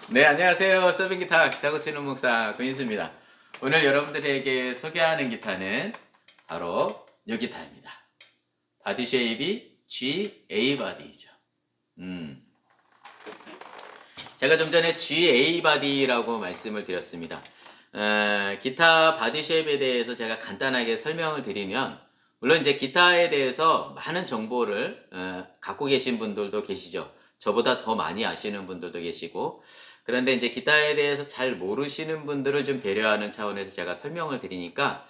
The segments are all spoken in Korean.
네, 안녕하세요. 서빙 기타 고치는 목사 권인수입니다. 오늘 여러분들에게 소개하는 기타는 바로 이 기타입니다. 바디 쉐입이 GA 바디죠. 제가 좀 전에 GA 바디라고 말씀을 드렸습니다. 기타 바디 쉐입에 대해서 제가 간단하게 설명을 드리면, 물론 이제 기타에 대해서 많은 정보를 갖고 계신 분들도 계시죠. 저보다 더 많이 아시는 분들도 계시고, 그런데 이제 기타에 대해서 잘 모르시는 분들을 좀 배려하는 차원에서 제가 설명을 드리니까,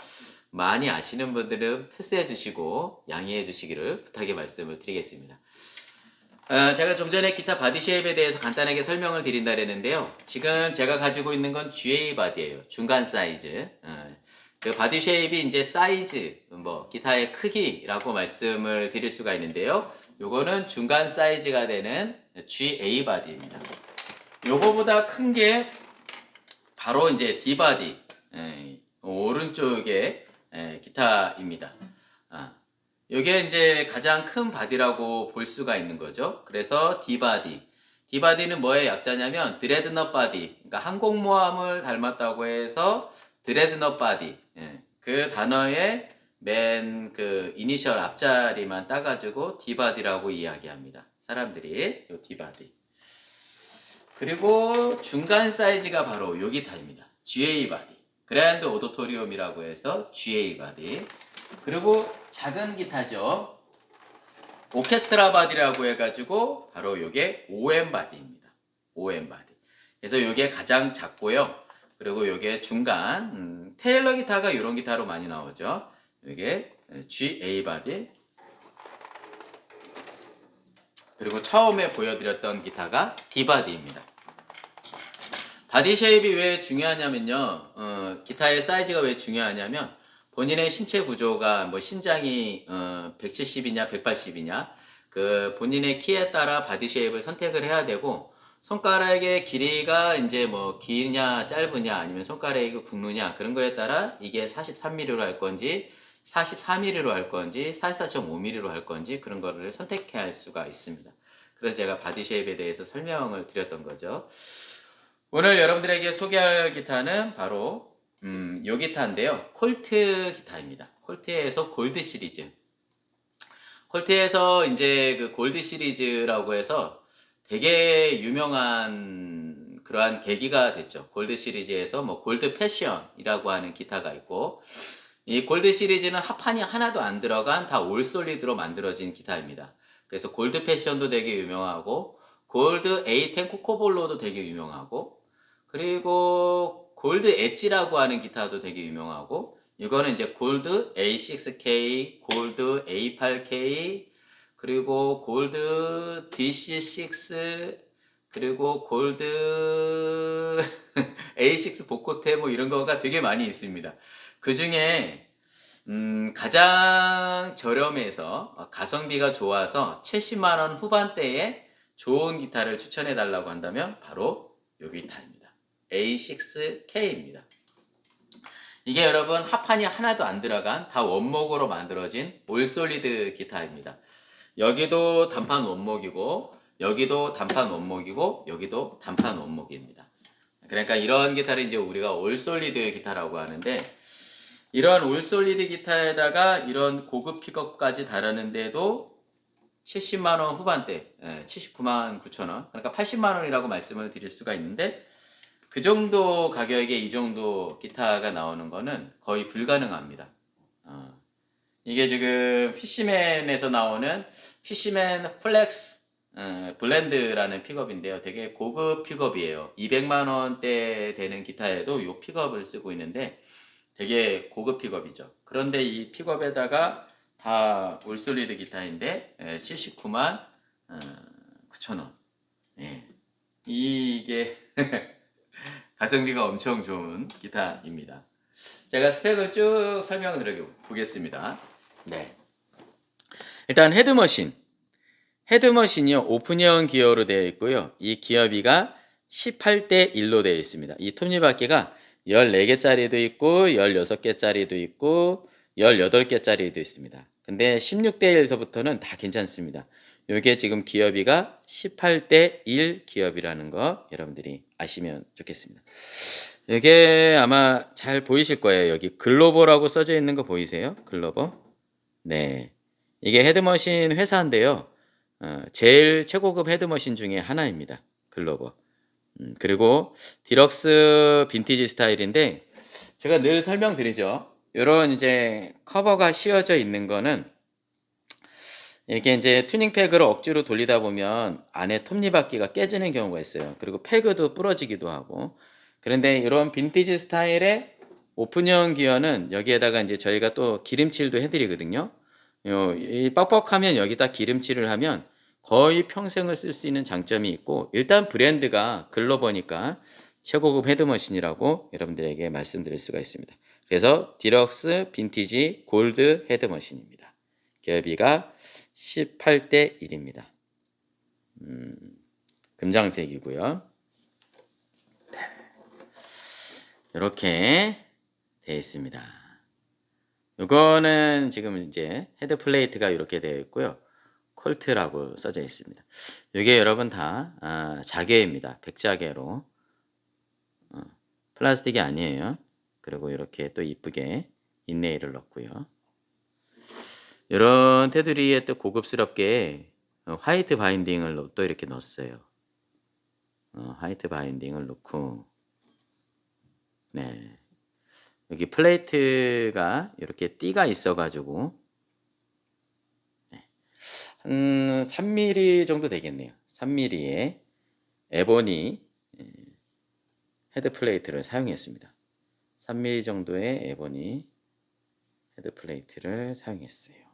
많이 아시는 분들은 패스해 주시고 양해해 주시기를 부탁의 말씀을 드리겠습니다. 제가 좀 전에 기타 바디 쉐입에 대해서 간단하게 설명을 드린다 그랬는데요. 지금 제가 가지고 있는 건 GA 바디예요. 중간 사이즈. 그 바디 쉐입이 이제 사이즈, 기타의 크기라고 말씀을 드릴 수가 있는데요. 요거는 중간 사이즈가 되는 GA 바디입니다. 요거보다 큰 게 바로 이제 D 바디, 오른쪽의 기타입니다. 이게 이제 가장 큰 바디라고 볼 수가 있는 거죠. 그래서 D바디. D바디는 뭐의 약자냐면 드레드넛 바디. 그러니까 항공모함을 닮았다고 해서 드레드넛 바디. 그 단어의 맨 그 이니셜 앞자리만 따가지고 D바디라고 이야기합니다. 사람들이 요 D바디. 그리고 중간 사이즈가 바로 요 기타입니다. GA 바디. 그랜드 오디토리움이라고 해서 GA 바디. 그리고 작은 기타죠. 오케스트라 바디라고 해가지고 바로 요게 OM 바디입니다. OM 바디. 그래서 요게 가장 작고요. 그리고 요게 중간, 테일러 기타가 이런 기타로 많이 나오죠. 요게 GA 바디. 그리고 처음에 보여드렸던 기타가 D 바디입니다. 바디 쉐입이 왜 중요하냐면요. 기타의 사이즈가 왜 중요하냐면 본인의 신체 구조가 신장이 170이냐 180이냐 그 본인의 키에 따라 바디 쉐입을 선택을 해야 되고, 손가락의 길이가 이제 기냐 짧으냐 아니면 손가락이 굵느냐 그런 거에 따라 이게 43mm로 할 건지 44mm로 할 건지 44.5mm로 할 건지 그런 거를 선택해야 할 수가 있습니다. 그래서 제가 바디 쉐입에 대해서 설명을 드렸던 거죠. 오늘 여러분들에게 소개할 기타는 바로 요 기타인데요. 콜트 기타입니다. 콜트에서 골드 시리즈. 콜트에서 이제 그 골드 시리즈라고 해서 되게 유명한 그러한 계기가 됐죠. 골드 시리즈에서 골드 패션이라고 하는 기타가 있고, 이 골드 시리즈는 합판이 하나도 안 들어간 다 올 솔리드로 만들어진 기타입니다. 그래서 골드 패션도 되게 유명하고, 골드 A10 코코볼로도 되게 유명하고, 그리고 골드 엣지라고 하는 기타도 되게 유명하고, 이거는 이제 골드 A6K, 골드 A8K, 그리고 골드 DC6, 그리고 골드 A6 복코테 이런 거가 되게 많이 있습니다. 그 중에 가장 저렴해서 가성비가 좋아서 70만 원 후반대에 좋은 기타를 추천해 달라고 한다면 바로 요 기타입니다. A6K입니다. 이게 여러분 합판이 하나도 안 들어간 다 원목으로 만들어진 올솔리드 기타입니다. 여기도 단판 원목이고 여기도 단판 원목이고 여기도 단판 원목입니다. 그러니까 이런 기타를 이제 우리가 올솔리드 기타라고 하는데, 이런 올솔리드 기타에다가 이런 고급 픽업까지 달았는데도 70만 원 후반대, 79만 9천 원, 그러니까 80만 원이라고 말씀을 드릴 수가 있는데, 그 정도 가격에 이 정도 기타가 나오는 거는 거의 불가능합니다. 이게 지금 피시맨에서 나오는 피시맨 플렉스 블렌드라는 픽업인데요. 되게 고급 픽업이에요. 200만 원대 되는 기타에도 이 픽업을 쓰고 있는데 되게 고급 픽업이죠. 그런데 이 픽업에다가 다 올솔리드 기타인데 79만 9천 원. 이게 가성비가 엄청 좋은 기타입니다. 제가 스펙을 쭉 설명을 드려보겠습니다. 네. 일단 헤드머신. 헤드머신이요, 오픈형 기어로 되어 있고요. 이 기어비가 18대 1로 되어 있습니다. 이 톱니바퀴가 14개짜리도 있고 16개짜리도 있고 18개짜리도 있습니다. 근데 16대 1에서부터는 다 괜찮습니다. 요게 지금 기업이가 18대 1 기업이라는 거 여러분들이 아시면 좋겠습니다. 이게 아마 잘 보이실 거예요. 여기 글로벌하고 써져 있는 거 보이세요? 글로벌. 네. 이게 헤드머신 회사인데요. 제일 최고급 헤드머신 중에 하나입니다. 글로벌. 그리고 디럭스 빈티지 스타일인데 제가 늘 설명드리죠. 요런 이제 커버가 씌워져 있는 거는 이렇게 이제 튜닝팩을 억지로 돌리다 보면 안에 톱니바퀴가 깨지는 경우가 있어요. 그리고 패그도 부러지기도 하고. 그런데 이런 빈티지 스타일의 오픈형 기어는 여기에다가 이제 저희가 또 기름칠도 해드리거든요. 이 뻑뻑하면 여기다 기름칠을 하면 거의 평생을 쓸 수 있는 장점이 있고, 일단 브랜드가 글로버니까 최고급 헤드머신이라고 여러분들에게 말씀드릴 수가 있습니다. 그래서 디럭스 빈티지 골드 헤드머신입니다. 기어비가 18대 1입니다. 금장색이고요. 이렇게 되어 있습니다. 이거는 지금 이제 헤드 플레이트가 이렇게 되어 있고요. 콜트라고 써져 있습니다. 이게 여러분 다 자개입니다. 백자개로. 플라스틱이 아니에요. 그리고 이렇게 또 이쁘게 인레이를 넣고요. 이런 테두리에 또 고급스럽게 화이트 바인딩을 또 이렇게 넣었어요. 화이트 바인딩을 넣고, 네. 여기 플레이트가 이렇게 띠가 있어가지고, 네. 한 3mm 정도 되겠네요. 3mm의 에보니 헤드 플레이트를 사용했습니다. 3mm 정도의 에보니 헤드 플레이트를 사용했어요.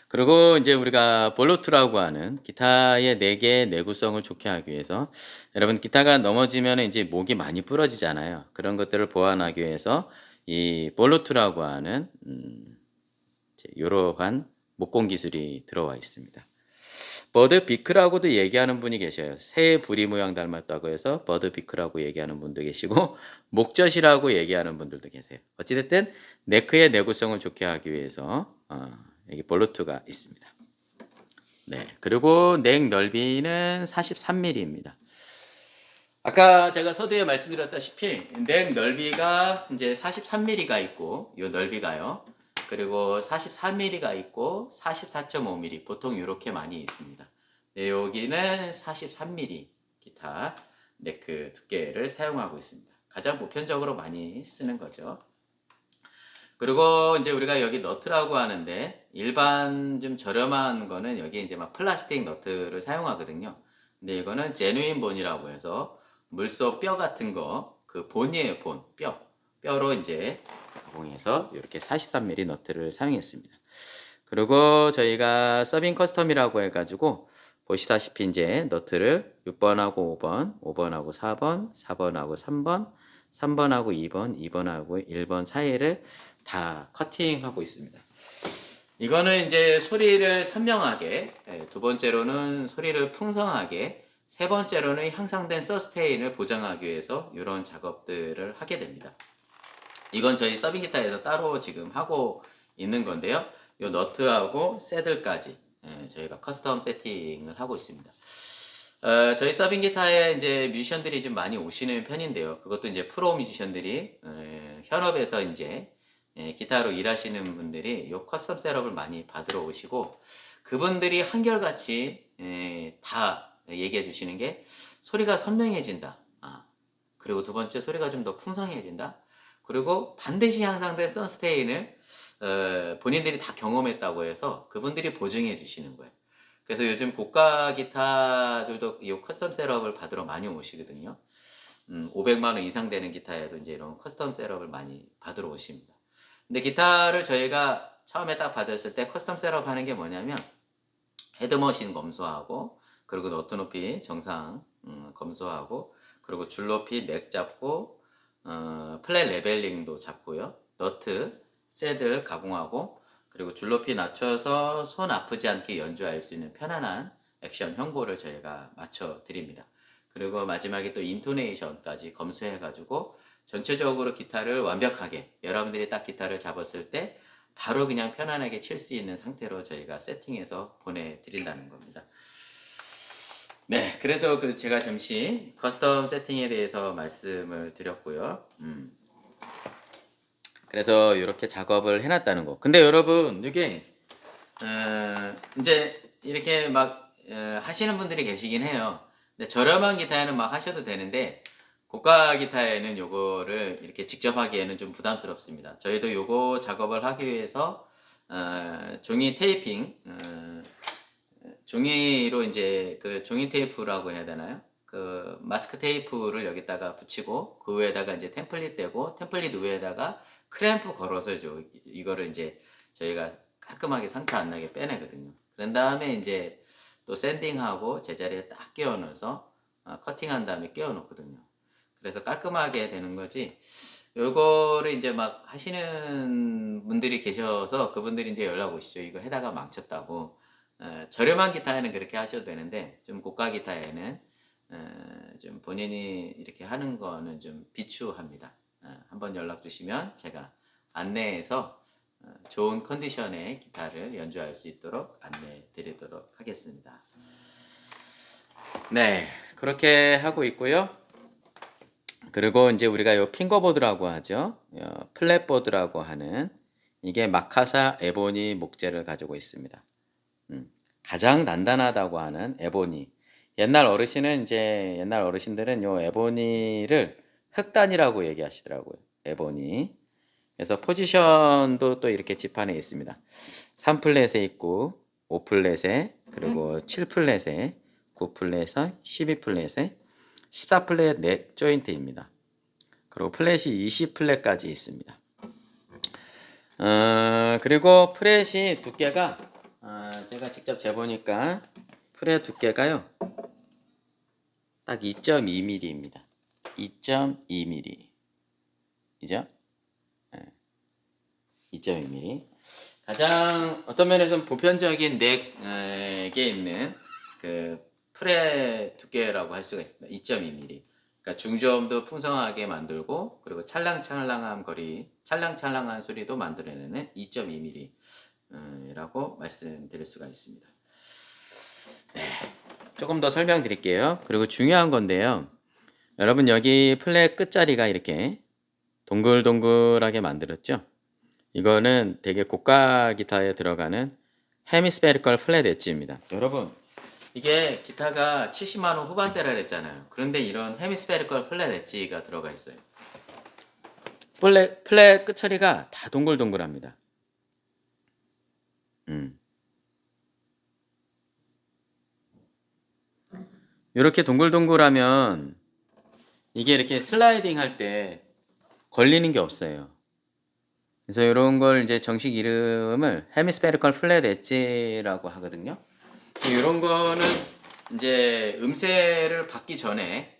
그리고 이제 우리가 볼로투라고 하는 기타의 내개 내구성을 좋게 하기 위해서, 여러분 기타가 넘어지면 이제 목이 많이 부러지잖아요. 그런 것들을 보완하기 위해서 이 볼로투라고 하는 이러한 목공 기술이 들어와 있습니다. 버드 비크라고도 얘기하는 분이 계셔요. 새의 부리 모양 닮았다고 해서 버드 비크라고 얘기하는 분도 계시고 목젖이라고 얘기하는 분들도 계세요. 어찌됐든 네크의 내구성을 좋게 하기 위해서 여기 볼로투가 있습니다. 네, 그리고 넥 넓이는 43mm입니다. 아까 제가 서두에 말씀드렸다시피 넥 넓이가 이제 43mm가 있고, 이 넓이가요. 그리고 44mm가 있고 44.5mm, 보통 이렇게 많이 있습니다. 네, 여기는 43mm 기타 네크 두께를 사용하고 있습니다. 가장 보편적으로 많이 쓰는 거죠. 그리고 이제 우리가 여기 너트라고 하는데, 일반 좀 저렴한 거는 여기 이제 막 플라스틱 너트를 사용하거든요. 근데 이거는 제누인 본이라고 해서 물속 뼈 같은 거, 그 본이에요, 본, 뼈로 이제 가공해서 이렇게 43mm 너트를 사용했습니다. 그리고 저희가 서빙 커스텀이라고 해가지고 보시다시피 이제 너트를 6번하고 5번, 5번하고 4번, 4번하고 3번, 3번하고 2번, 2번하고 1번 사이를 다 커팅하고 있습니다. 이거는 이제 소리를 선명하게, 두 번째로는 소리를 풍성하게, 세 번째로는 향상된 서스테인을 보장하기 위해서 이런 작업들을 하게 됩니다. 이건 저희 서빙 기타에서 따로 지금 하고 있는 건데요. 이 너트하고 새들까지 저희가 커스텀 세팅을 하고 있습니다. 저희 서빙 기타에 이제 뮤지션들이 좀 많이 오시는 편인데요. 그것도 이제 프로 뮤지션들이 현업에서 이제 기타로 일하시는 분들이 이 커스텀 셋업을 많이 받으러 오시고, 그분들이 한결같이 다 얘기해 주시는 게 소리가 선명해진다. 그리고 두 번째, 소리가 좀 더 풍성해진다. 그리고 반드시 향상된 서스테인을 본인들이 다 경험했다고 해서 그분들이 보증해 주시는 거예요. 그래서 요즘 고가 기타들도 이 커스텀 셋업을 받으러 많이 오시거든요. 500만 원 이상 되는 기타에도 이제 이런 커스텀 셋업을 많이 받으러 오십니다. 근데 기타를 저희가 처음에 딱 받았을 때 커스텀 셋업 하는 게 뭐냐면, 헤드머신 검수하고, 그리고 너트 높이 정상 검수하고, 그리고 줄 높이 넥 잡고, 플랫 레벨링도 잡고요. 너트, 셋을 가공하고, 그리고 줄 높이 낮춰서 손 아프지 않게 연주할 수 있는 편안한 액션 현고를 저희가 맞춰 드립니다. 그리고 마지막에 또 인토네이션까지 검수해 가지고 전체적으로 기타를 완벽하게, 여러분들이 딱 기타를 잡았을 때 바로 그냥 편안하게 칠 수 있는 상태로 저희가 세팅해서 보내드린다는 겁니다. 네, 그래서 제가 잠시 커스텀 세팅에 대해서 말씀을 드렸고요. 그래서 이렇게 작업을 해놨다는 거. 근데 여러분, 이게 이제 이렇게 막 하시는 분들이 계시긴 해요. 근데 저렴한 기타에는 막 하셔도 되는데 고가 기타에는 요거를 이렇게 직접 하기에는 좀 부담스럽습니다. 저희도 요거 작업을 하기 위해서 종이 테이핑, 종이로 이제 그 종이 테이프라고 해야 되나요? 그 마스크 테이프를 여기다가 붙이고 그 위에다가 이제 템플릿 떼고 템플릿 위에다가 크램프 걸어서 이거를 이제 저희가 깔끔하게 상처 안 나게 빼내거든요. 그런 다음에 이제 또 샌딩하고 제자리에 딱 끼워 넣어서 커팅한 다음에 끼워 놓거든요. 그래서 깔끔하게 되는 거지. 요거를 이제 막 하시는 분들이 계셔서 그분들이 이제 연락 오시죠. 이거 해다가 망쳤다고. 저렴한 기타에는 그렇게 하셔도 되는데 좀 고가 기타에는 좀 본인이 이렇게 하는 거는 좀 비추합니다. 한번 연락 주시면 제가 안내해서 좋은 컨디션의 기타를 연주할 수 있도록 안내 드리도록 하겠습니다. 네, 그렇게 하고 있고요. 그리고 이제 우리가 요 핑거보드라고 하죠. 플랫보드라고 하는 이게 마카사 에보니 목재를 가지고 있습니다. 가장 단단하다고 하는 에보니. 옛날 어르신들은 요 에보니를 흑단이라고 얘기하시더라고요. 에보니. 그래서 포지션도 또 이렇게 지판에 있습니다. 3플랫에 있고 5플랫에 그리고 7플랫에 9플랫에 12플랫에 14플랫 넥 조인트입니다. 그리고 플랫이 20플랫까지 있습니다. 그리고 프렛이 두께가 제가 직접 재보니까 프렛 두께가요 딱 2.2mm입니다. 2.2mm 이죠? 2.2mm. 가장 어떤 면에서는 보편적인 넥에 있는 그 프렛 두께라고 할 수가 있습니다. 2.2mm. 그러니까 중저음도 풍성하게 만들고 그리고 찰랑찰랑한 소리도 만들어내는 2.2mm 라고 말씀드릴 수가 있습니다. 네, 조금 더 설명드릴게요. 그리고 중요한 건데요. 여러분 여기 플랫 끝자리가 이렇게 동글동글하게 만들었죠? 이거는 되게 고가 기타에 들어가는 헤미스페리컬 플랫 엣지입니다. 여러분 이게 기타가 70만원 후반대라 그랬잖아요. 그런데 이런 헤미스페리컬 플랫 엣지가 들어가 있어요. 플랫 끝처리가 다 동글동글합니다. 이렇게 동글동글하면 이게 이렇게 슬라이딩 할 때 걸리는 게 없어요. 그래서 이런 걸 이제 정식 이름을 헤미스페리컬 플랫 엣지라고 하거든요. 이런 거는 이제 음세를 받기 전에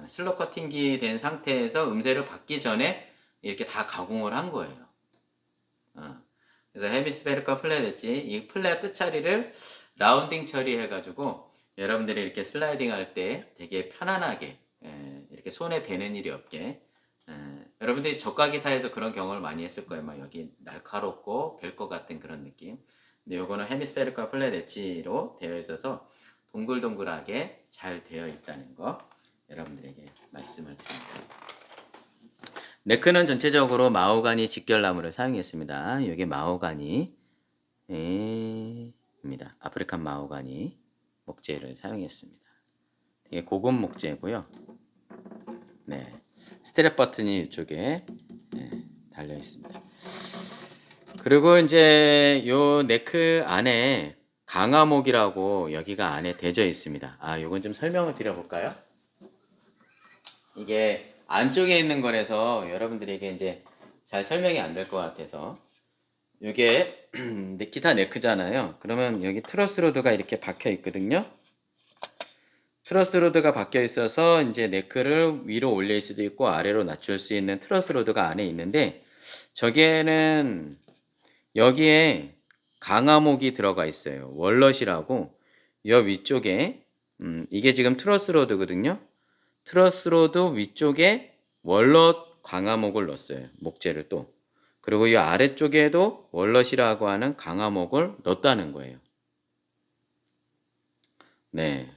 슬로 커팅기 된 상태에서 음세를 받기 전에 이렇게 다 가공을 한 거예요. 그래서 헤미스페리컬 플랫 엣지 이 플랫 끝자리를 라운딩 처리해가지고 여러분들이 이렇게 슬라이딩 할 때 되게 편안하게 이렇게 손에 뵈는 일이 없게 여러분들이 저가 기타에서 그런 경험을 많이 했을 거예요. 막 여기 날카롭고 벨 것 같은 그런 느낌. 근데 요거는 헤미스페리컬 플랫 엣지로 되어 있어서 동글동글하게 잘 되어 있다는 거 여러분들에게 말씀을 드립니다. 네크는 전체적으로 마호가니 직결나무를 사용했습니다. 이게 마호가니입니다. 아프리칸 마호가니 목재를 사용했습니다. 되게 고급 목재고요. 네, 스트랩 버튼이 이쪽에 달려 있습니다. 그리고 이제 요 네크 안에 강화목이라고 여기가 안에 대져 있습니다. 요건 좀 설명을 드려볼까요? 이게 안쪽에 있는 거라서 여러분들에게 이제 잘 설명이 안 될 것 같아서 이게 기타 네크잖아요. 그러면 여기 트러스 로드가 이렇게 박혀 있거든요. 트러스 로드가 박혀 있어서 이제 네크를 위로 올릴 수도 있고 아래로 낮출 수 있는 트러스 로드가 안에 있는데 저기에는 여기에 강화목이 들어가 있어요. 월넛이라고 여 위쪽에 이게 지금 트러스 로드거든요. 트러스 로드 위쪽에 월넛 강화목을 넣었어요. 목재를 또. 그리고 이 아래쪽에도 월넛이라고 하는 강화목을 넣었다는 거예요. 네.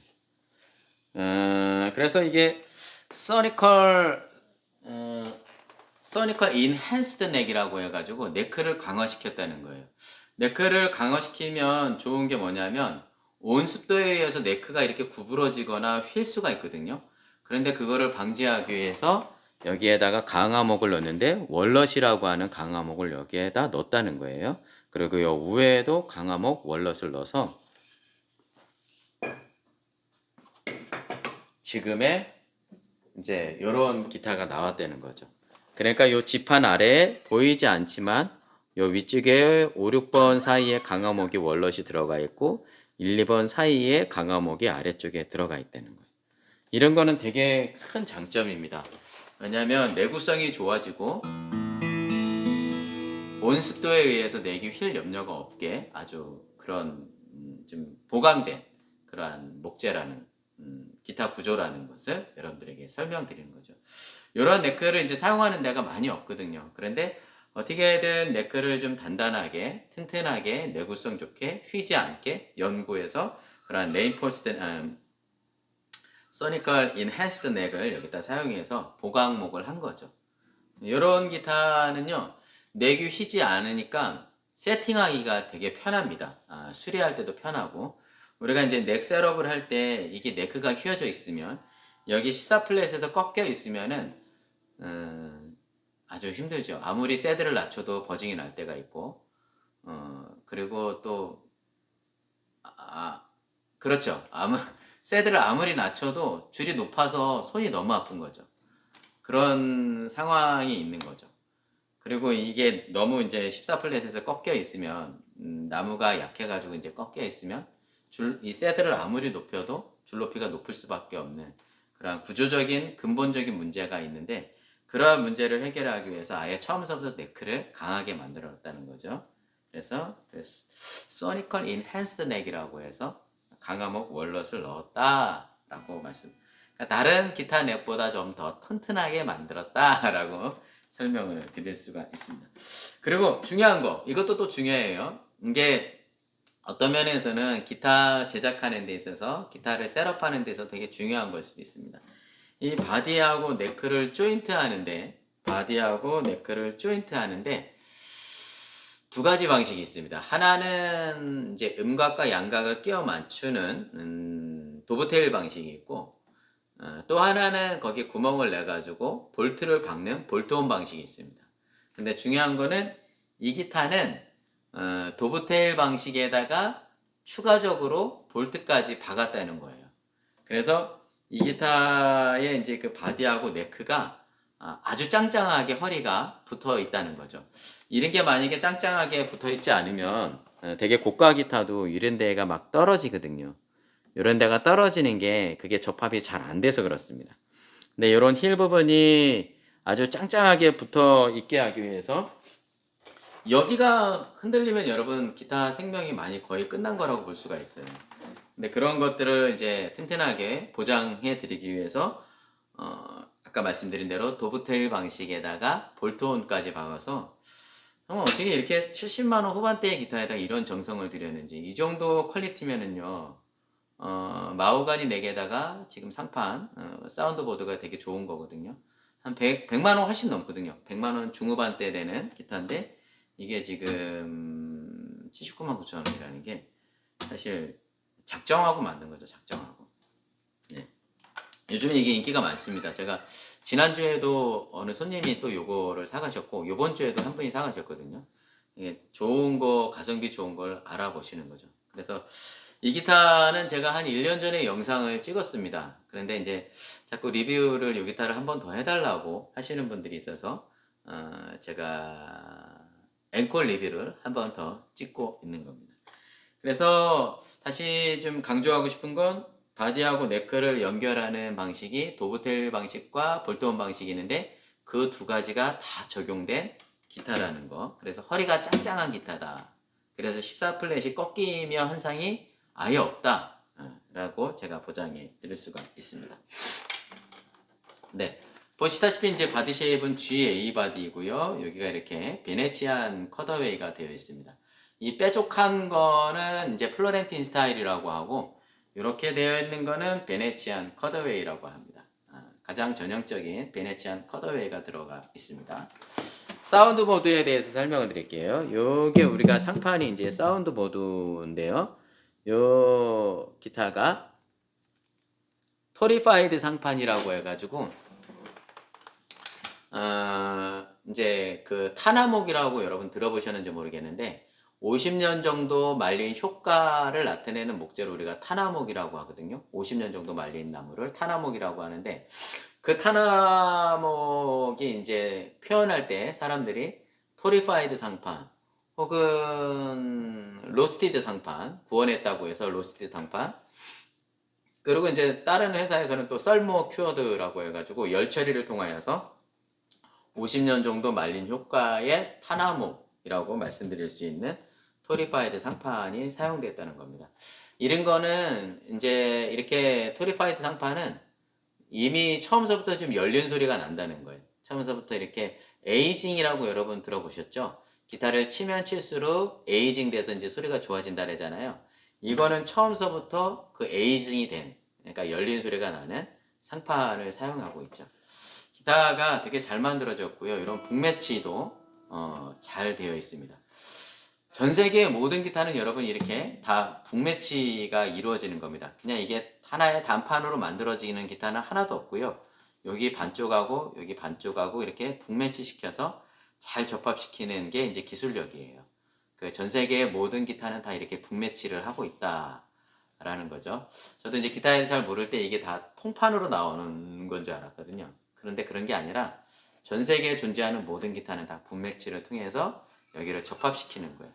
그래서 이게 소니컬 소니컬 인핸스드 넥이라고 해가지고 네크를 강화시켰다는 거예요. 네크를 강화시키면 좋은 게 뭐냐면 온습도에 의해서 네크가 이렇게 구부러지거나 휠 수가 있거든요. 그런데 그거를 방지하기 위해서 여기에다가 강화목을 넣는데 월넛이라고 하는 강화목을 여기에다 넣었다는 거예요. 그리고 요 위에도 강화목 월넛을 넣어서 지금의 이제 요런 기타가 나왔다는 거죠. 그러니까 요 지판 아래에 보이지 않지만 요 위쪽에 5, 6번 사이에 강화목이 월넛이 들어가 있고 1, 2번 사이에 강화목이 아래쪽에 들어가 있다는 거예요. 이런 거는 되게 큰 장점입니다. 왜냐하면 내구성이 좋아지고 온습도에 의해서 내기 휠 염려가 없게 아주 그런 좀 보강된 그러한 목재라는 기타 구조라는 것을 여러분들에게 설명드리는 거죠. 이런 네크를 이제 사용하는 데가 많이 없거든요. 그런데 어떻게든 네크를 좀 단단하게, 튼튼하게, 내구성 좋게, 휘지 않게 연구해서 그런 레인포스된 소니컬 인핸스드 넥을 여기다 사용해서 보강목을 한 거죠. 이런 기타는요, 내규 휘지 않으니까 세팅하기가 되게 편합니다. 수리할 때도 편하고, 우리가 이제 넥 셋업을 할 때 이게 네크가 휘어져 있으면, 여기 14플랫에서 꺾여 있으면은, 아주 힘들죠. 아무리 새드를 낮춰도 버징이 날 때가 있고, 그리고 또, 그렇죠. 새드를 아무리 낮춰도 줄이 높아서 손이 너무 아픈 거죠. 그런 상황이 있는 거죠. 그리고 이게 너무 이제 14플랫에서 꺾여 있으면 나무가 약해가지고 이제 꺾여 있으면 이 새들을 아무리 높여도 줄 높이가 높을 수밖에 없는 그런 구조적인 근본적인 문제가 있는데 그러한 문제를 해결하기 위해서 아예 처음부터 네크를 강하게 만들어놨다는 거죠. 그래서 소니컬 인핸스드 넥이라고 해서 강화목 월넛을 넣었다라고 말씀. 그러니까 다른 기타 넥보다 좀 더 튼튼하게 만들었다라고 설명을 드릴 수가 있습니다. 그리고 중요한 거, 이것도 또 중요해요. 이게 어떤 면에서는 기타 제작하는 데 있어서 기타를 셋업하는 데 있어서 되게 중요한 걸 수도 있습니다. 이 바디하고 네크를 조인트 하는데 바디하고 네크를 조인트 하는데 두 가지 방식이 있습니다. 하나는 이제 음각과 양각을 끼워 맞추는 도브테일 방식이 있고 또 하나는 거기에 구멍을 내가지고 볼트를 박는 볼트온 방식이 있습니다. 근데 중요한 거는 이 기타는 도브테일 방식에다가 추가적으로 볼트까지 박았다는 거예요. 그래서 이 기타의 이제 그 바디하고 네크가 아주 짱짱하게 허리가 붙어 있다는 거죠. 이런 게 만약에 짱짱하게 붙어 있지 않으면 되게 고가 기타도 이런 데가 막 떨어지거든요. 이런 데가 떨어지는 게 그게 접합이 잘 안 돼서 그렇습니다. 근데 이런 힐 부분이 아주 짱짱하게 붙어 있게 하기 위해서 여기가 흔들리면 여러분 기타 생명이 많이 거의 끝난 거라고 볼 수가 있어요. 근데 그런 것들을 이제 튼튼하게 보장해 드리기 위해서 아까 말씀드린 대로 도브테일 방식에다가 볼트온까지 박아서 어떻게 이렇게 70만 원 후반대의 기타에다 이런 정성을 들였는지 이 정도 퀄리티면은요 마호가니 4개에다가 지금 상판 사운드보드가 되게 좋은 거거든요. 한 100만 원 훨씬 넘거든요. 100만 원 중후반대 되는 기타인데 이게 지금 79만 9천 원이라는 게 사실 작정하고 만든 거죠. 작정하고. 네. 요즘에 이게 인기가 많습니다. 제가 지난주에도 어느 손님이 또 요거를 사가셨고 요번 주에도 한 분이 사가셨거든요. 이게 좋은 거 가성비 좋은 걸 알아보시는 거죠. 그래서 이 기타는 제가 한 1년 전에 영상을 찍었습니다. 그런데 이제 자꾸 리뷰를 이 기타를 한 번 더 해달라고 하시는 분들이 있어서 제가 앵콜 리뷰를 한 번 더 찍고 있는 겁니다. 그래서 다시 좀 강조하고 싶은 건 바디하고 네크를 연결하는 방식이 도브텔 방식과 볼트온 방식이 있는데 그 두 가지가 다 적용된 기타라는 거. 그래서 허리가 짱짱한 기타다. 그래서 14플랫이 꺾이며 현상이 아예 없다. 라고 제가 보장해 드릴 수가 있습니다. 네. 보시다시피 이제 바디 쉐입은 GA 바디이고요. 여기가 이렇게 베네치안 컷어웨이가 되어 있습니다. 이 뾰족한 거는 이제 플로렌틴 스타일이라고 하고 이렇게 되어 있는 거는 베네치안 컷어웨이라고 합니다. 가장 전형적인 베네치안 컷어웨이가 들어가 있습니다. 사운드 보드에 대해서 설명을 드릴게요. 요게 우리가 상판이 이제 사운드 보드인데요. 요 기타가 토리파이드 상판이라고 해가지고 이제 그 타나목이라고 여러분 들어보셨는지 모르겠는데 50년 정도 말린 효과를 나타내는 목재를 우리가 타나목이라고 하거든요. 50년 정도 말린 나무를 타나목이라고 하는데 그 타나목이 이제 표현할 때 사람들이 토리파이드 상판 혹은 로스티드 상판 구원했다고 해서 로스티드 상판 그리고 이제 다른 회사에서는 또 썰모 큐어드라고 해가지고 열 처리를 통하여서 50년 정도 말린 효과의 타나목이라고 말씀드릴 수 있는 토리파이드 상판이 사용됐다는 겁니다. 이런 거는 이제 이렇게 토리파이드 상판은 이미 처음서부터 좀 열린 소리가 난다는 거예요. 처음서부터 이렇게 에이징이라고 여러분 들어보셨죠? 기타를 치면 칠수록 에이징 돼서 이제 소리가 좋아진다 그러잖아요. 이거는 처음서부터 그 에이징이 된, 그러니까 열린 소리가 나는 상판을 사용하고 있죠. 기타가 되게 잘 만들어졌고요. 이런 북매치도 잘 되어 있습니다. 전 세계의 모든 기타는 여러분 이렇게 다 북매치가 이루어지는 겁니다. 그냥 이게 하나의 단판으로 만들어지는 기타는 하나도 없고요. 여기 반쪽하고 여기 반쪽하고 이렇게 북매치 시켜서 잘 접합시키는 게 이제 기술력이에요. 그 전 세계의 모든 기타는 다 이렇게 북매치를 하고 있다라는 거죠. 저도 이제 기타에서 잘 모를 때 이게 다 통판으로 나오는 건 줄 알았거든요. 그런데 그런 게 아니라 전 세계에 존재하는 모든 기타는 다 북매치를 통해서 여기를 접합시키는 거예요.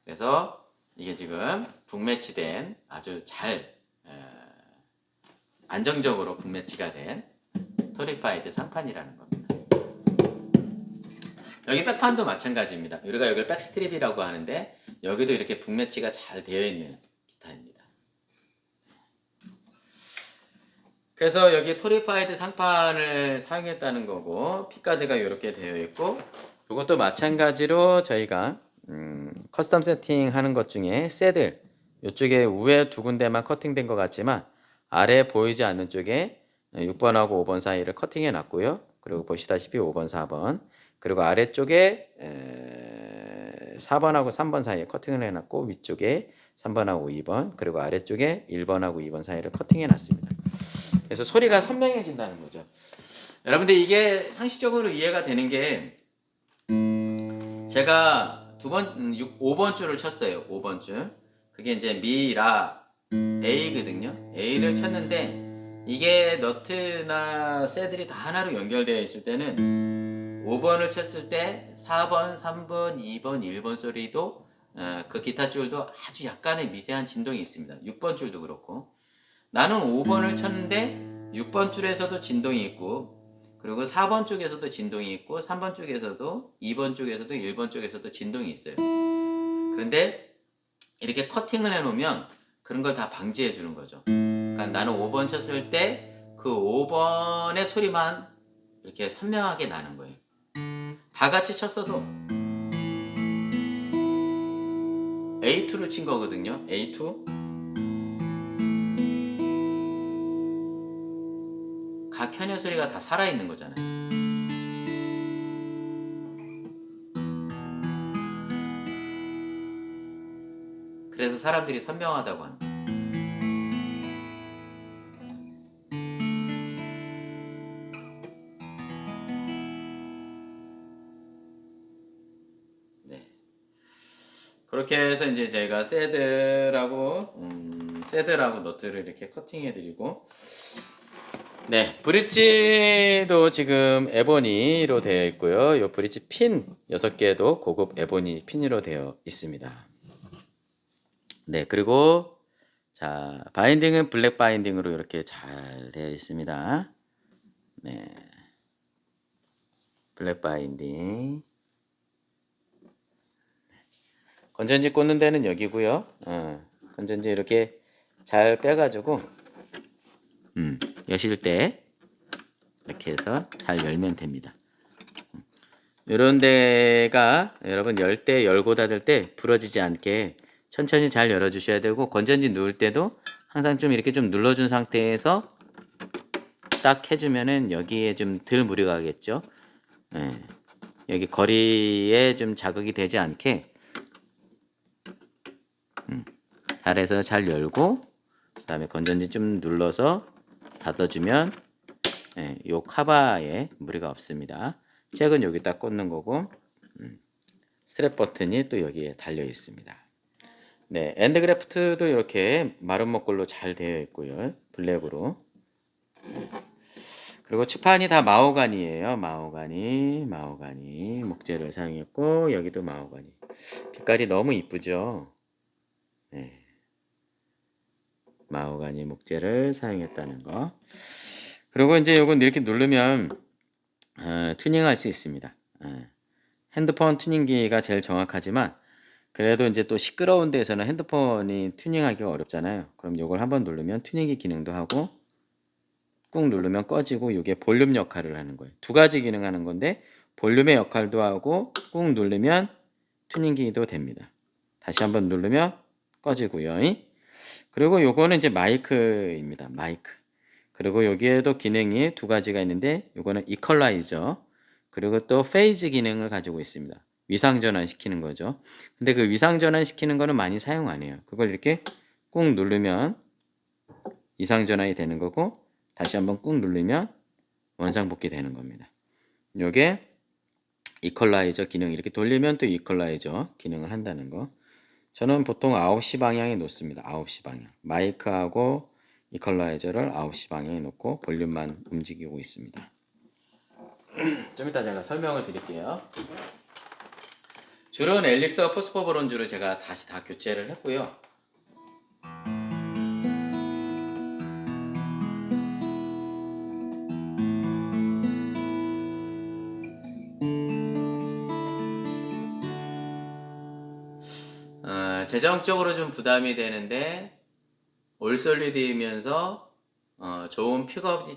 그래서 이게 지금 북매치된 아주 잘 안정적으로 북매치가 된 토리파이드 상판이라는 겁니다. 여기 백판도 마찬가지입니다. 우리가 여기를 백스트립이라고 하는데 여기도 이렇게 북매치가 잘 되어 있는 기타입니다. 그래서 여기 토리파이드 상판을 사용했다는 거고 픽가드가 이렇게 되어 있고 이것도 마찬가지로 저희가 커스텀 세팅 하는 것 중에 새들 이쪽에 위에 두 군데만 커팅된 것 같지만 아래 보이지 않는 쪽에 6번하고 5번 사이를 커팅해 놨고요. 그리고 보시다시피 5번, 4번 그리고 아래쪽에 4번하고 3번 사이에 커팅을 해놨고 위쪽에 3번하고 2번 그리고 아래쪽에 1번하고 2번 사이를 커팅해 놨습니다. 그래서 소리가 선명해진다는 거죠. 여러분들 이게 상식적으로 이해가 되는 게 제가 5번 줄을 쳤어요. 5번 줄. 그게 이제 미, 라, A거든요. A를 쳤는데 이게 너트나 새들이 다 하나로 연결되어 있을 때는 5번을 쳤을 때 4번, 3번, 2번, 1번 소리도 그 기타 줄도 아주 약간의 미세한 진동이 있습니다. 6번 줄도 그렇고 나는 5번을 쳤는데 6번 줄에서도 진동이 있고 그리고 4번 쪽에서도 진동이 있고 3번 쪽에서도 2번 쪽에서도 1번 쪽에서도 진동이 있어요. 그런데 이렇게 커팅을 해놓으면 그런 걸 다 방지해 주는 거죠. 그러니까 나는 5번 쳤을 때 그 5번의 소리만 이렇게 선명하게 나는 거예요. 다 같이 쳤어도 A2를 친 거거든요. A2 각 현의 소리가 다 살아있는 거잖아요. 그래서 사람들이 선명하다고 하는 거예요. 네. 그렇게 해서 이제 저희가 새들하고 너트를 이렇게 커팅해드리고 네, 브릿지도 지금 에보니로 되어 있고요. 이 브릿지 핀 6개도 고급 에보니 핀으로 되어 있습니다. 네, 그리고 자, 바인딩은 블랙 바인딩으로 이렇게 잘 되어 있습니다. 네. 블랙 바인딩. 건전지 꽂는 데는 여기고요. 건전지 이렇게 잘 빼가지고 여실 때 이렇게 해서 잘 열면 됩니다. 이런 데가 여러분 열 때 열고 닫을 때 부러지지 않게 천천히 잘 열어 주셔야 되고, 건전지 누울 때도 항상 좀 이렇게 좀 눌러준 상태에서 딱 해주면은 여기에 좀 덜 무리 가겠죠. 예. 여기 거리에 좀 자극이 되지 않게 잘해서 잘 열고, 그 다음에 건전지 좀 눌러서 닫아주면 요 카바에 무리가 없습니다. 잭은 여기다 꽂는 거고, 스트랩 버튼이 또 여기에 달려 있습니다. 네, 엔드 그래프트도 이렇게 마른 목걸로 잘 되어 있고요. 블랙으로. 그리고 추판이 다 마호가니예요. 마호가니 목재를 사용했고, 여기도 마호가니. 빛깔이 너무 이쁘죠. 네. 마호가니 목재를 사용했다는 거. 그리고 이제 요건 이렇게 누르면 튜닝할 수 있습니다. 핸드폰 튜닝기가 제일 정확하지만, 그래도 이제 또 시끄러운 데에서는 핸드폰이 튜닝하기가 어렵잖아요. 그럼 요걸 한번 누르면 튜닝기 기능도 하고, 꾹 누르면 꺼지고, 이게 볼륨 역할을 하는 거예요. 두 가지 기능하는 건데 볼륨의 역할도 하고, 꾹 누르면 튜닝기도 됩니다. 다시 한번 누르면 꺼지고요. 그리고 요거는 이제 마이크입니다. 마이크. 그리고 여기에도 기능이 두 가지가 있는데, 요거는 이퀄라이저, 그리고 또 페이즈 기능을 가지고 있습니다. 위상 전환 시키는 거죠. 근데 그 위상 전환 시키는 거는 많이 사용 안 해요. 그걸 이렇게 꾹 누르면 위상 전환이 되는 거고, 다시 한번 꾹 누르면 원상복귀 되는 겁니다. 요게 이퀄라이저 기능, 이렇게 돌리면 또 이퀄라이저 기능을 한다는 거. 저는 보통 9시 방향에 놓습니다. 9시 방향. 마이크하고 이퀄라이저를 9시 방향에 놓고 볼륨만 움직이고 있습니다. 좀 이따 제가 설명을 드릴게요. 줄은 엘릭서 포스포브론 줄을 제가 다시 다 교체를 했고요. 재정적으로 좀 부담이 되는데 올솔리드이면서 좋은 픽업이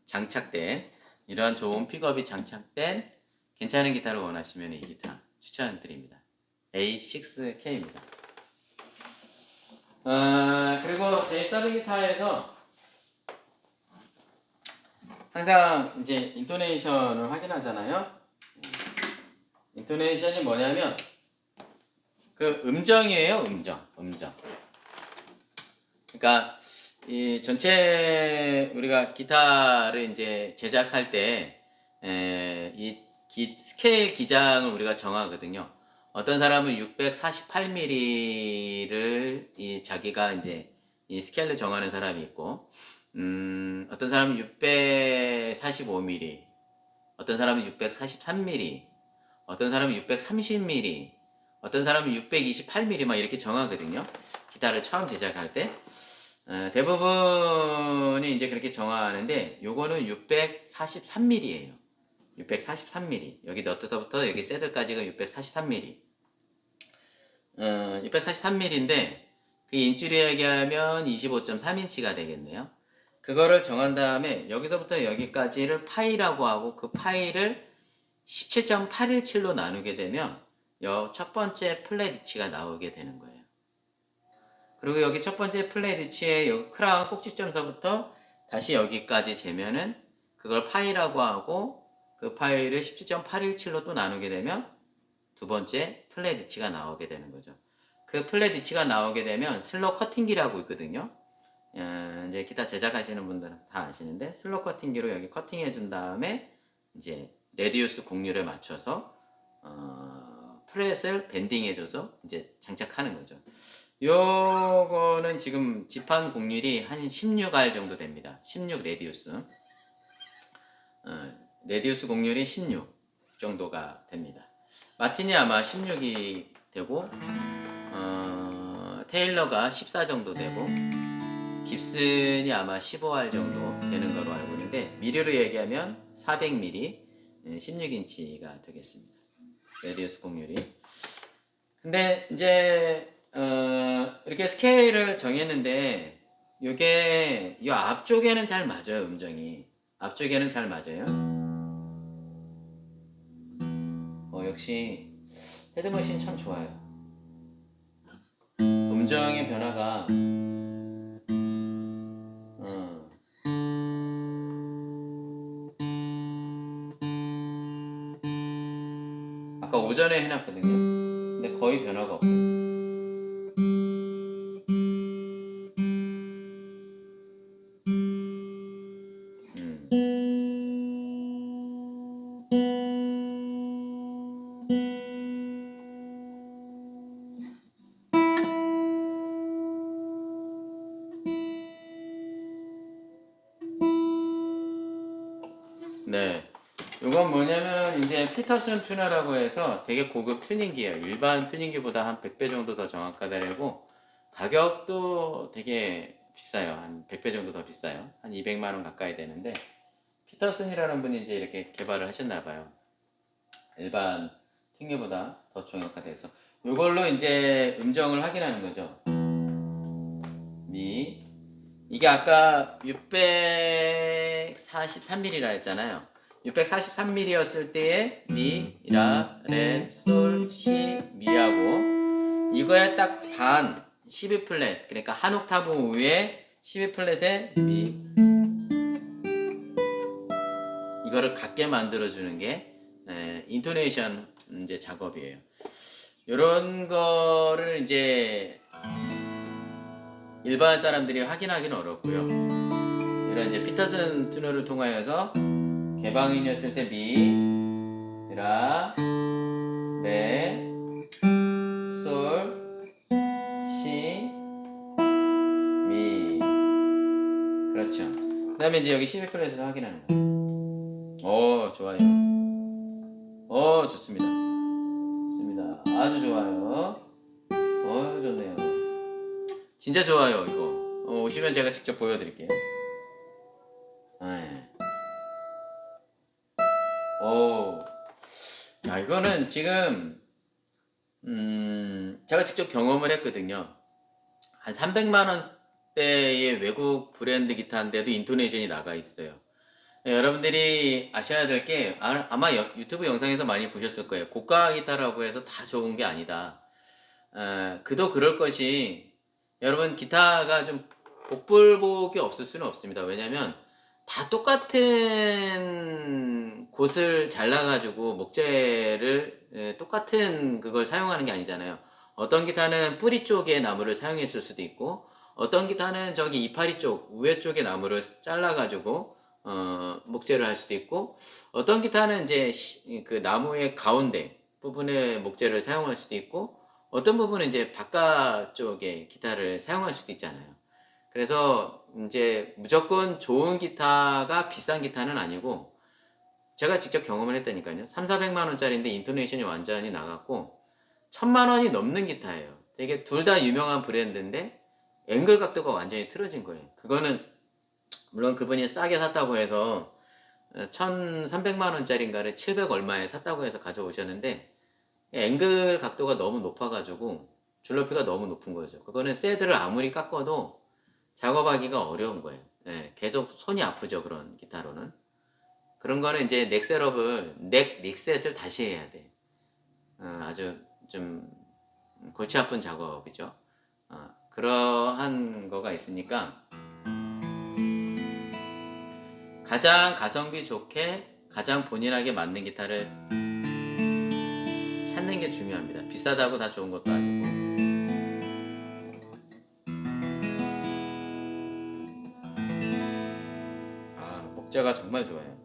장착된, 이러한 좋은 픽업이 장착된 괜찮은 기타를 원하시면 이 기타 추천드립니다. A6K입니다. 그리고 제 서브 기타에서 항상 이제 인토네이션을 확인하잖아요. 인토네이션이 뭐냐면 그 음정이에요. 음정. 그러니까 이 전체 우리가 기타를 이제 제작할 때 이 스케일 기장을 우리가 정하거든요. 어떤 사람은 648mm를 이 자기가 이제 이 스케일을 정하는 사람이 있고, 어떤 사람은 645mm, 어떤 사람은 643mm, 어떤 사람은 630mm, 어떤 사람은 628mm 막 이렇게 정하거든요. 기타를 처음 제작할 때. 대부분이 이제 그렇게 정하는데, 요거는 643mm예요. 643mm. 여기 너트서부터 여기 새들까지가 643mm. 643mm인데, 그 인치로 얘기하면 25.3인치가 되겠네요. 그거를 정한 다음에 여기서부터 여기까지를 파이라고 하고, 그 파이를 17.817로 나누게 되면 첫 번째 플랫 위치가 나오게 되는 거예요. 그리고 여기 첫 번째 플랫 위치의 여기 크라운 꼭지점서부터 다시 여기까지 재면은 그걸 파이라고 하고, 그 파이를 17.817로 또 나누게 되면 두 번째 플랫 위치가 나오게 되는 거죠. 그 플랫 위치가 나오게 되면 슬로 커팅기라고 있거든요. 이제 기타 제작하시는 분들은 다 아시는데, 슬로 커팅기로 여기 커팅해 준 다음에 이제 레디우스 곡률에 맞춰서 프렛을 밴딩해 줘서 이제 장착하는 거죠. 요거는 지금 지판 곡률이 한 16R 정도 됩니다. 16 레디우스. 레디우스 곡률이 16 정도가 됩니다. 마틴이 아마 16이 되고, 테일러가 14 정도 되고, 깁슨이 아마 15R 정도 되는 거로 알고 있는데, 미리로 얘기하면 400mm 16인치가 되겠습니다. 레디우스 곡률이. 근데 이제 이렇게 스케일을 정했는데, 이게 이 앞쪽에는 잘 맞아요. 음정이 앞쪽에는 잘 맞아요. 역시 헤드머신 참 좋아요. 음정의 변화가 아까 오전에 해놨거든요. 근데 거의 변화가 없어요. 네. 이건 뭐냐면 이제 피터슨 튜너라고 해서 되게 고급 튜닝기예요. 일반 튜닝기보다 한 100배 정도 더 정확하다고 가격도 되게 비싸요. 한 100배 정도 더 비싸요. 한 200만 원 가까이 되는데 피터슨이라는 분이 이제 이렇게 개발을 하셨나 봐요. 일반 튜닝기보다 더 정확하돼서 이걸로 이제 음정을 확인하는 거죠. 미 이게 아까 643mm라 했잖아요. 643mm였을 때의 미, 라, 레, 솔, 시, 미하고 이거에 딱 반 12플랫 그러니까 한 옥타브 위에 12플랫에 미 이거를 같게 만들어주는 게 인토네이션 이제 작업이에요. 이런 거를 이제 일반 사람들이 확인하기는 어렵고요. 이런 이제 피터슨 튜너를 통하여서 개방인이었을 때 미, 라, 레, 솔, 시, 미. 그렇죠. 그 다음에 이제 여기 12플랫에서 확인하는 거예요. 좋아요. 좋습니다. 좋습니다. 아주 좋아요. 좋네요. 진짜 좋아요, 이거. 오시면 제가 직접 보여드릴게요. 네. 이거는 지금 제가 직접 경험을 했거든요. 한 300만 원대의 외국 브랜드 기타인데도 인토네이션이 나가 있어요. 여러분들이 아셔야 될 게 아마 유튜브 영상에서 많이 보셨을 거예요. 고가 기타라고 해서 다 좋은 게 아니다. 그도 그럴 것이 여러분 기타가 좀 복불복이 없을 수는 없습니다. 왜냐면 다 똑같은 곳을 잘라가지고 목재를 똑같은 그걸 사용하는 게 아니잖아요. 어떤 기타는 뿌리 쪽에 나무를 사용했을 수도 있고 어떤 기타는 저기 이파리 쪽 위에 쪽에 나무를 잘라가지고 목재를 할 수도 있고 어떤 기타는 이제 그 나무의 가운데 부분에 목재를 사용할 수도 있고 어떤 부분은 이제 바깥쪽에 기타를 사용할 수도 있잖아요. 그래서 이제 무조건 좋은 기타가 비싼 기타는 아니고 제가 직접 경험을 했다니까요. 3, 400만 원짜리인데 인토네이션이 완전히 나갔고 1000만 원이 넘는 기타예요. 되게 둘 다 유명한 브랜드인데 앵글 각도가 완전히 틀어진 거예요. 그거는 물론 그분이 싸게 샀다고 해서 1300만 원짜리인가를 700 얼마에 샀다고 해서 가져오셨는데 앵글 각도가 너무 높아가지고 줄높이가 너무 높은 거죠. 그거는 새드를 아무리 깎아도 작업하기가 어려운 거예요. 계속 손이 아프죠. 그런 기타로는. 그런 거는 이제 넥 릭셋을 다시 해야 돼. 아주 좀 골치 아픈 작업이죠. 그러한 거가 있으니까 가장 가성비 좋게 가장 본인에게 맞는 기타를 찾는 게 중요합니다. 비싸다고 다 좋은 것도 아니고. 목재가 정말 좋아요.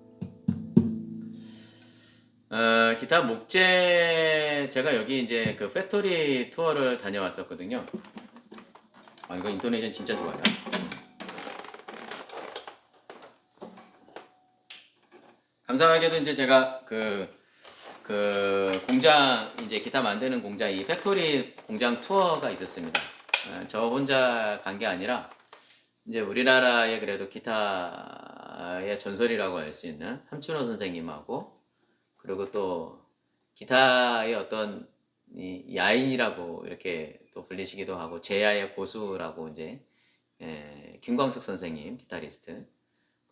기타 목재 제가 여기 이제 그 팩토리 투어를 다녀왔었거든요. 이거 인토네이션 진짜 좋아요. 감사하게도 이제 제가 그 공장 이제 기타 만드는 공장 이 팩토리 공장 투어가 있었습니다. 저 혼자 간 게 아니라 이제 우리나라의 그래도 기타의 전설이라고 할 수 있는 함춘호 선생님하고 그리고 또 기타의 어떤 야인이라고 이렇게 또 불리시기도 하고 제야의 고수라고 이제 김광석 선생님 기타리스트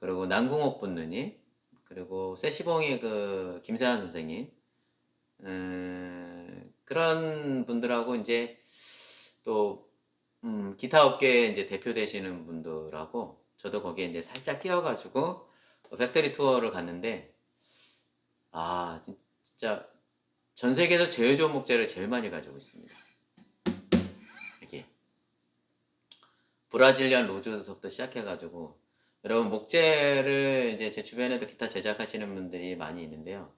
그리고 난궁옥 분느님, 그리고 세시봉의 그 김세환 선생님, 그런 분들하고 이제 또 기타 업계에 이제 대표 되시는 분들하고 저도 거기에 이제 살짝 끼어가지고 팩토리 투어를 갔는데, 아 진짜 전 세계에서 제일 좋은 목재를 제일 많이 가지고 있습니다. 이게 브라질리안 로즈부터 시작해가지고, 여러분 목재를 이제 제 주변에도 기타 제작하시는 분들이 많이 있는데요.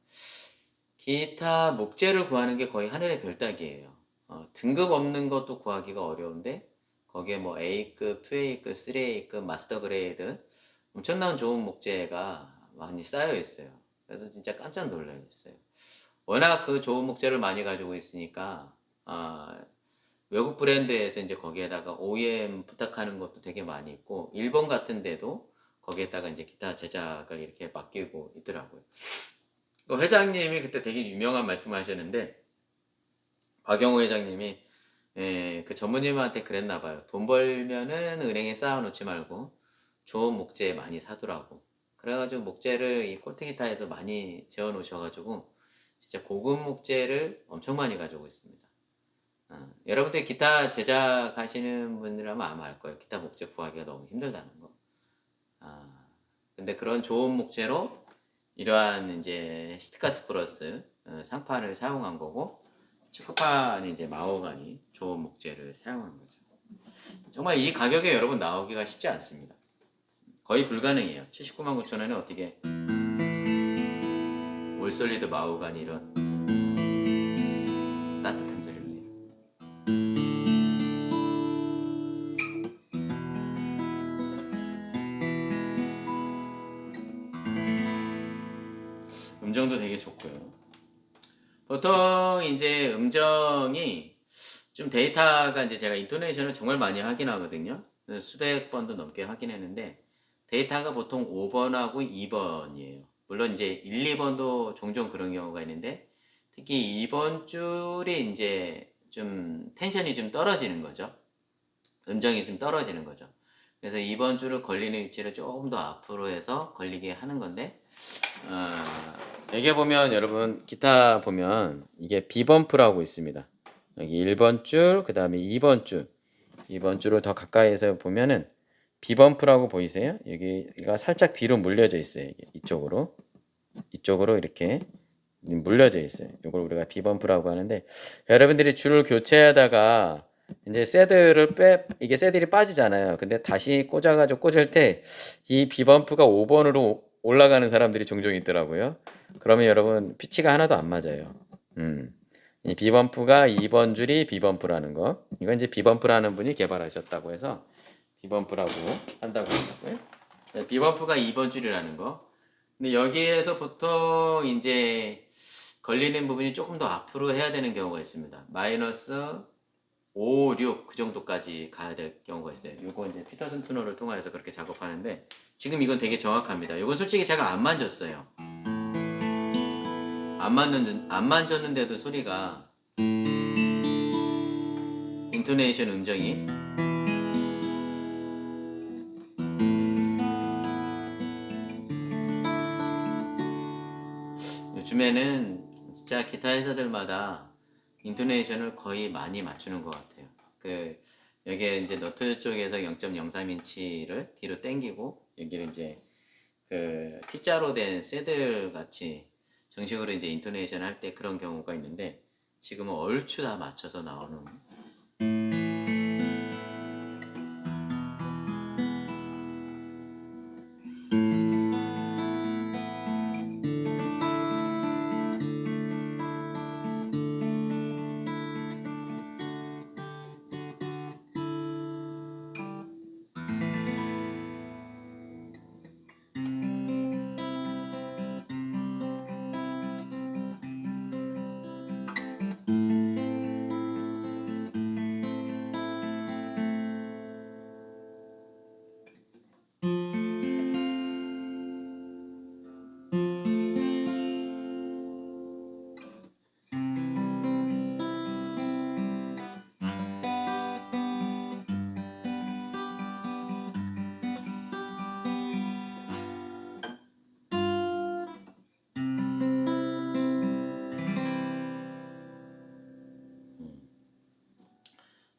기타 목재를 구하는 게 거의 하늘의 별 따기예요. 등급 없는 것도 구하기가 어려운데 거기에 뭐 A급, 2A급, 3A급, 마스터 그레이드 엄청난 좋은 목재가 많이 쌓여 있어요. 그래서 진짜 깜짝 놀랐어요. 워낙 그 좋은 목재를 많이 가지고 있으니까 외국 브랜드에서 이제 거기에다가 OEM 부탁하는 것도 되게 많이 있고, 일본 같은 데도 거기에다가 이제 기타 제작을 이렇게 맡기고 있더라고요. 그 회장님이 그때 되게 유명한 말씀을 하셨는데, 박영호 회장님이 그 전무님한테 그랬나 봐요. 돈 벌면은 은행에 쌓아놓지 말고 좋은 목재 많이 사두라고. 그래가지고 목재를 이 콜트기타에서 많이 재워 놓으셔가지고 진짜 고급 목재를 엄청 많이 가지고 있습니다. 여러분들 기타 제작하시는 분이라면 아마 알 거예요. 기타 목재 구하기가 너무 힘들다는 거. 근데 그런 좋은 목재로 이러한 이제 시트카스 플러스 상판을 사용한 거고, 체크판이 이제 마호가니 좋은 목재를 사용한 거죠. 정말 이 가격에 여러분 나오기가 쉽지 않습니다. 거의 불가능해요. 79만 9천 원에 어떻게 올솔리드 마호가니 이런 따뜻한 소리를 내요. 음정도 되게 좋고요. 보통 이제 음정이 좀 데이터가 이제 제가 인토네이션을 정말 많이 확인하거든요. 수백 번도 넘게 확인했는데 데이터가 보통 5번하고 2번이에요. 물론 이제 1, 2번도 종종 그런 경우가 있는데 특히 2번 줄이 이제 좀 텐션이 좀 떨어지는 거죠. 음정이 좀 떨어지는 거죠. 그래서 2번 줄을 걸리는 위치를 조금 더 앞으로 해서 걸리게 하는 건데, 여기 보면 여러분 기타 보면 이게 비범프라고 있습니다. 여기 1번 줄, 그 다음에 2번 줄, 2번 줄을 더 가까이에서 보면은 비범프라고 보이세요? 여기가 살짝 뒤로 물려져 있어요. 이쪽으로 이렇게 물려져 있어요. 이걸 우리가 비범프라고 하는데, 여러분들이 줄을 교체하다가 이제 이게 새들이 빠지잖아요. 근데 다시 꽂아가지고 꽂을 때 이 비범프가 5번으로 올라가는 사람들이 종종 있더라고요. 그러면 여러분 피치가 하나도 안 맞아요. 이 비범프가 2번 줄이 비범프라는 거. 이건 이제 비범프라는 분이 개발하셨다고 해서 비범프라고 한다고 한다고요. 네, 비범프가 2번 줄이라는 거. 근데 여기에서 보통 이제 걸리는 부분이 조금 더 앞으로 해야 되는 경우가 있습니다. 마이너스 5, 6 그 정도까지 가야 될 경우가 있어요. 이거 이제 피터슨 투너를 통해서 그렇게 작업하는데 지금 이건 되게 정확합니다. 이건 솔직히 제가 안 만졌어요. 안 만졌는데도 소리가 인토네이션 음정이 요즘에는 진짜 기타 회사들마다 인토네이션을 거의 많이 맞추는 것 같아요. 여기에 이제 너트 쪽에서 0.03인치를 뒤로 당기고 여기를 이제 T자로 된 새들 같이 정식으로 이제 인토네이션 할 때 그런 경우가 있는데 지금은 얼추 다 맞춰서 나오는.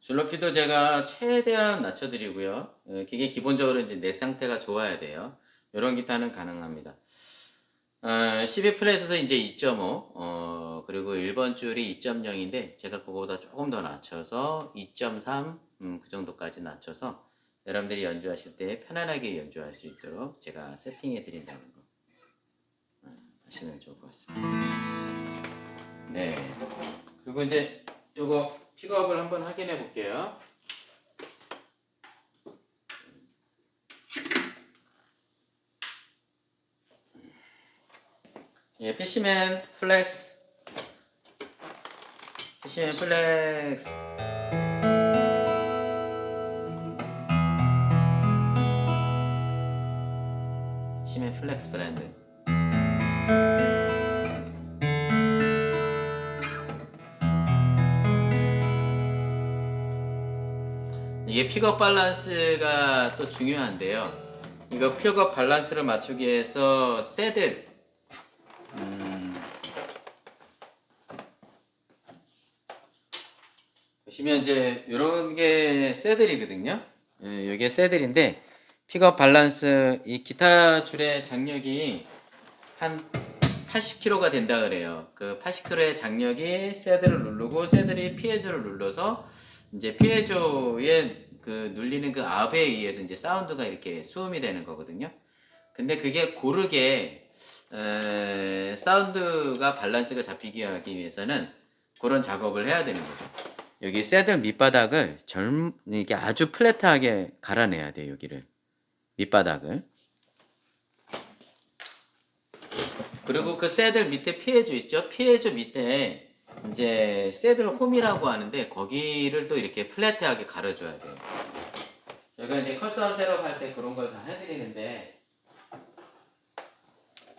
줄 높이도 제가 최대한 낮춰드리고요. 기계 기본적으로 이제 내 상태가 좋아야 돼요. 이런 기타는 가능합니다. 12프렛에서 이제 2.5, 그리고 1번 줄이 2.0인데, 제가 그거보다 조금 더 낮춰서 2.3, 그 정도까지 낮춰서 여러분들이 연주하실 때 편안하게 연주할 수 있도록 제가 세팅해 드린다는 거 아시면 좋을 것 같습니다. 네. 그리고 이제 요거 픽업을 한번 확인해 볼게요. 예, 피시맨 플렉스. 피시맨 플렉스. 피시맨 플렉스 브랜드. 이게 픽업 밸런스가 또 중요한데요. 이거 픽업 밸런스를 맞추기 위해서 새들, 보시면 이제 이런 게 새들이거든요. 이게 새들인데, 픽업 밸런스, 이 기타 줄의 장력이 한 80kg가 된다 그래요. 그 80kg의 장력이 새들을 누르고 새들이 피에조를 눌러서 이제 피에조에 그 눌리는 그 압에 의해서 이제 사운드가 이렇게 수음이 되는 거거든요. 근데 그게 고르게 사운드가 밸런스가 잡히기 하기 위해서는 그런 작업을 해야 되는 거죠. 여기 새들 밑바닥을 이게 아주 플랫하게 갈아내야 돼요. 여기를 밑바닥을. 그리고 그 새들 밑에 피해주 있죠? 피해주 밑에 이제 새들 홈이라고 하는데 거기를 또 이렇게 플랫하게 갈아줘야 돼요. 저희가 이제 커스텀 셋업 할 때 그런 걸 다 해드리는데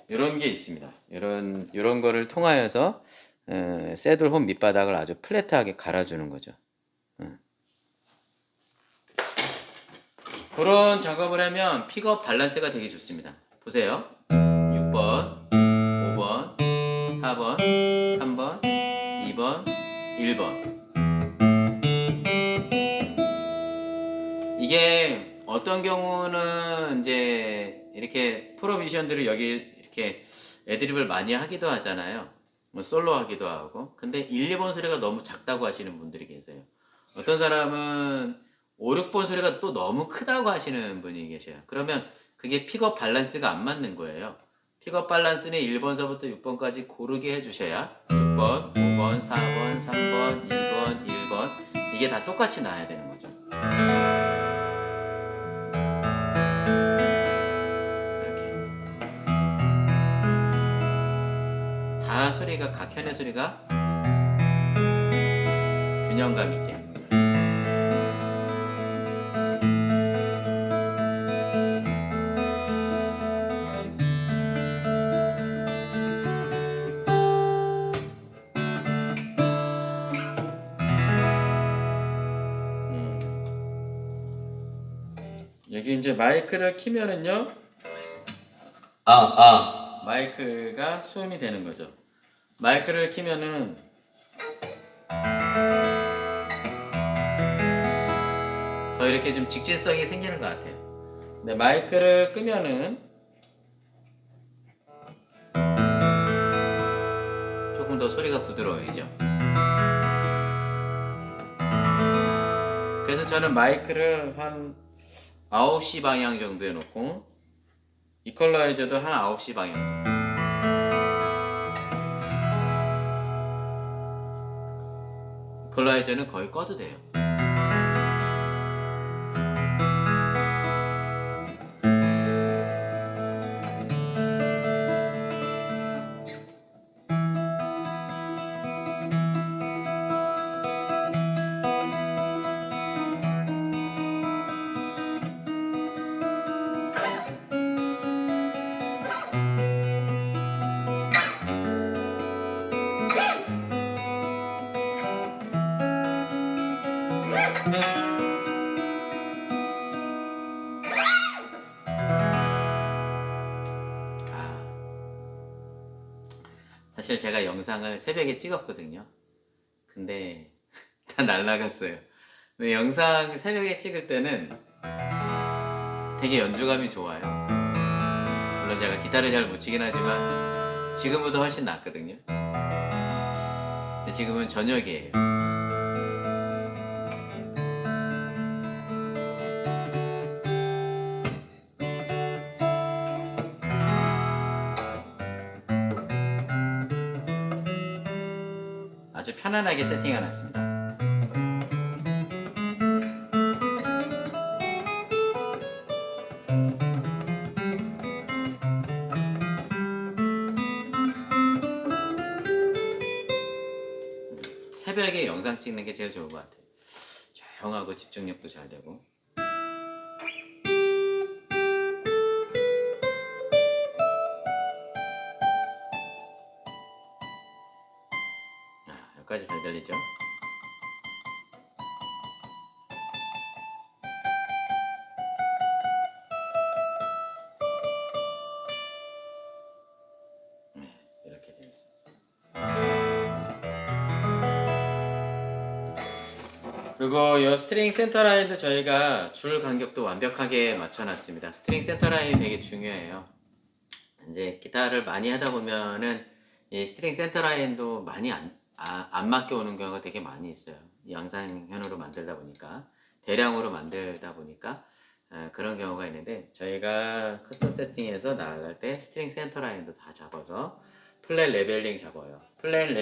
이런 게 있습니다. 이런 거를 통하여서 새들 홈 밑바닥을 아주 플랫하게 갈아주는 거죠. 그런 작업을 하면 픽업 밸런스가 되게 좋습니다. 보세요. 6번, 5번, 4번, 3번, 2번, 1번. 이게 어떤 경우는 이제 이렇게 프로 뮤지션들이 여기 이렇게 애드립을 많이 하기도 하잖아요. 뭐 솔로 하기도 하고. 근데 1, 2번 소리가 너무 작다고 하시는 분들이 계세요. 어떤 사람은 5, 6번 소리가 또 너무 크다고 하시는 분이 계셔요. 그러면 그게 픽업 밸런스가 안 맞는 거예요. 픽업 밸런스는 1번서부터 6번까지 고르게 해주셔야 6번, 5번, 4번, 3번, 2번, 1번 이게 다 똑같이 나야 되는 거죠. 다 소리가 각현의 소리가 균형감 있게. 여기 이제 마이크를 키면은요, 마이크가 수음이 되는 거죠. 마이크를 키면은 더 이렇게 좀 직진성이 생기는 것 같아요. 근데 마이크를 끄면은 조금 더 소리가 부드러워지죠. 그래서 저는 마이크를 한 9시 방향 정도에 놓고 이퀄라이저도 한 9시 방향. 이퀄라이저는 거의 꺼도 돼요. 사실 제가 영상을 새벽에 찍었거든요. 근데 다 날라갔어요. 근데 영상 새벽에 찍을 때는 되게 연주감이 좋아요. 물론 제가 기타를 잘 못 치긴 하지만 지금보다 훨씬 낫거든요. 근데 지금은 저녁이에요. 아주 편안하게 세팅해놨습니다. 새벽에 영상 찍는 게 제일 좋은 것 같아요. 조용하고 집중력도 잘 되고. 여기까지 잘 들리죠? 이렇게 되어 있습니다. 그리고 이 스트링 센터 라인도 저희가 줄 간격도 완벽하게 맞춰놨습니다. 스트링 센터 라인이 되게 중요해요. 이제 기타를 많이 하다 보면은 이 스트링 센터 라인도 많이 안 맞게 오는 경우가 되게 많이 있어요. 양산현으로 만들다 보니까, 대량으로 만들다 보니까 그런 경우가 있는데, 저희가 커스텀 세팅에서 나아갈 때 스트링 센터 라인도 다 잡아서 플랫 레벨링 잡아요. 플랫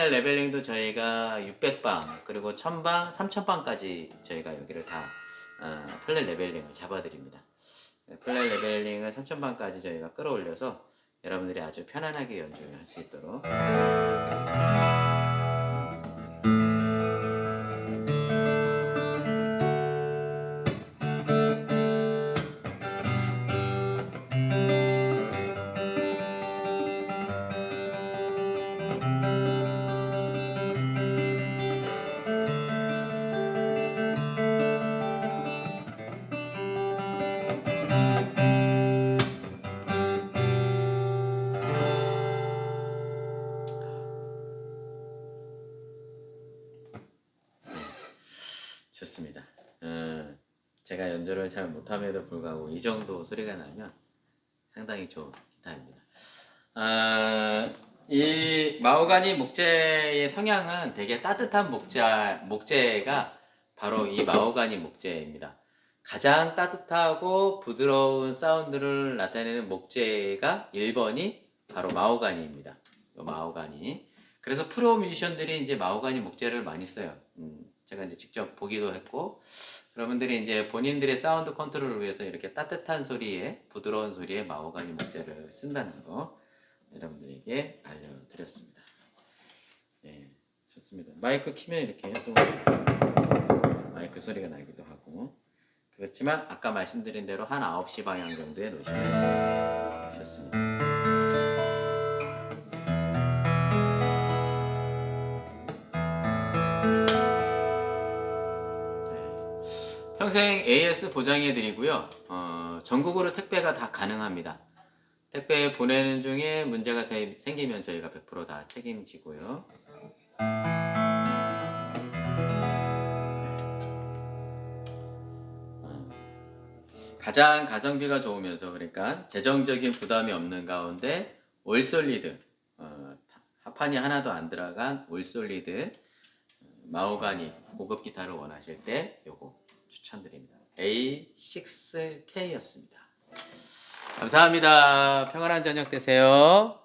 레벨링도 저희가 600방 그리고 1000방, 3000방까지 저희가 여기를 다 플랫 레벨링을 잡아드립니다. 플랫 레벨링을 3000방까지 저희가 끌어올려서 여러분들이 아주 편안하게 연주할 수 있도록. 좋습니다. 제가 연주를 잘 못함에도 불구하고 이 정도 소리가 나면 상당히 좋은 기타입니다. 이 마호가니 목재의 성향은 되게 따뜻한 목재가 바로 이 마호가니 목재입니다. 가장 따뜻하고 부드러운 사운드를 나타내는 목재가 1번이 바로 마호가니입니다. 마호가니. 그래서 프로 뮤지션들이 이제 마호가니 목재를 많이 써요. 제가 이제 직접 보기도 했고, 여러분들이 이제 본인들의 사운드 컨트롤을 위해서 이렇게 따뜻한 소리에, 부드러운 소리에 마호가니 목재를 쓴다는 거 여러분들에게 알려드렸습니다. 네, 좋습니다. 마이크 키면 이렇게 또 마이크 소리가 나기도 하고, 그렇지만 아까 말씀드린 대로 한 9시 방향 정도에 놓으시면 좋습니다. 평생 AS 보장해 드리고요. 전국으로 택배가 다 가능합니다. 택배 보내는 중에 문제가 생기면 저희가 100% 다 책임지고요. 가장 가성비가 좋으면서, 그러니까 재정적인 부담이 없는 가운데 올솔리드, 하판이 하나도 안 들어간 올솔리드 마호가니 고급 기타를 원하실 때 요거 추천드립니다. A6K였습니다. 감사합니다. 평안한 저녁 되세요.